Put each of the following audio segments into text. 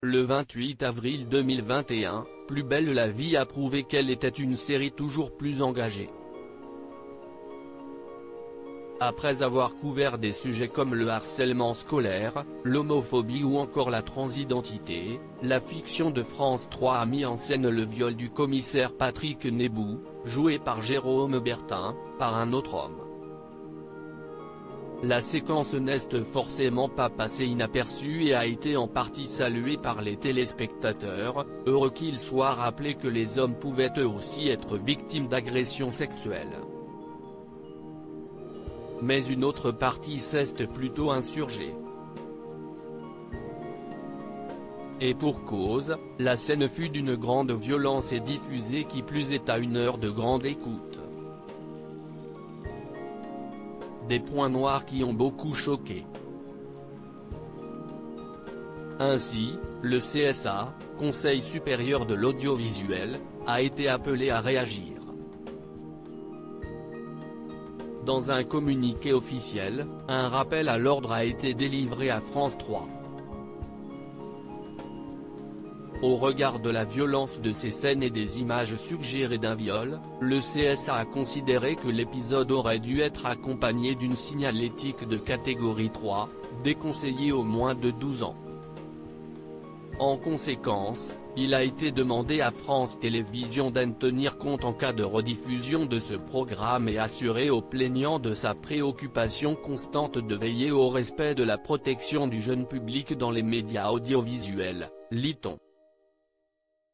Le 28 avril 2021, Plus belle la vie a prouvé qu'elle était une série toujours plus engagée. Après avoir couvert des sujets comme le harcèlement scolaire, l'homophobie ou encore la transidentité, la fiction de France 3 a mis en scène le viol du commissaire Patrick Nebou, joué par Jérôme Bertin, par un autre homme. La séquence n'est forcément pas passée inaperçue et a été en partie saluée par les téléspectateurs, heureux qu'il soit rappelé que les hommes pouvaient eux aussi être victimes d'agressions sexuelles. Mais une autre partie s'est plutôt insurgée. Et pour cause, la scène fut d'une grande violence et diffusée qui plus est à une heure de grande écoute. Des points noirs qui ont beaucoup choqué. Ainsi, le CSA, Conseil supérieur de l'audiovisuel, a été appelé à réagir. Dans un communiqué officiel, un rappel à l'ordre a été délivré à France 3. Au regard de la violence de ces scènes et des images suggérées d'un viol, le CSA a considéré que l'épisode aurait dû être accompagné d'une signalétique de catégorie 3, déconseillée aux moins de 12 ans. En conséquence, il a été demandé à France Télévisions d'en tenir compte en cas de rediffusion de ce programme et assurer aux plaignants de sa préoccupation constante de veiller au respect de la protection du jeune public dans les médias audiovisuels, lit-on.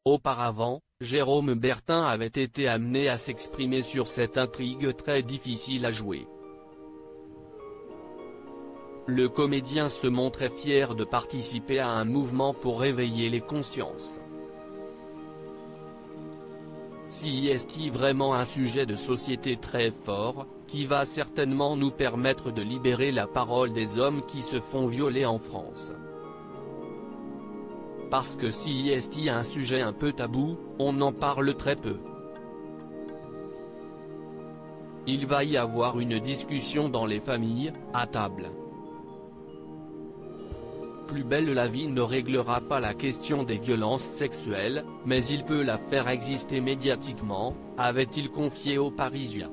Auparavant, Jérôme Bertin avait été amené à s'exprimer sur cette intrigue très difficile à jouer. Le comédien se montrait fier de participer à un mouvement pour réveiller les consciences. Si est vraiment un sujet de société très fort, qui va certainement nous permettre de libérer la parole des hommes qui se font violer en France. Parce que si est un sujet un peu tabou, on en parle très peu. Il va y avoir une discussion dans les familles, à table. Plus belle la vie ne réglera pas la question des violences sexuelles, mais il peut la faire exister médiatiquement, avait-il confié aux Parisiens.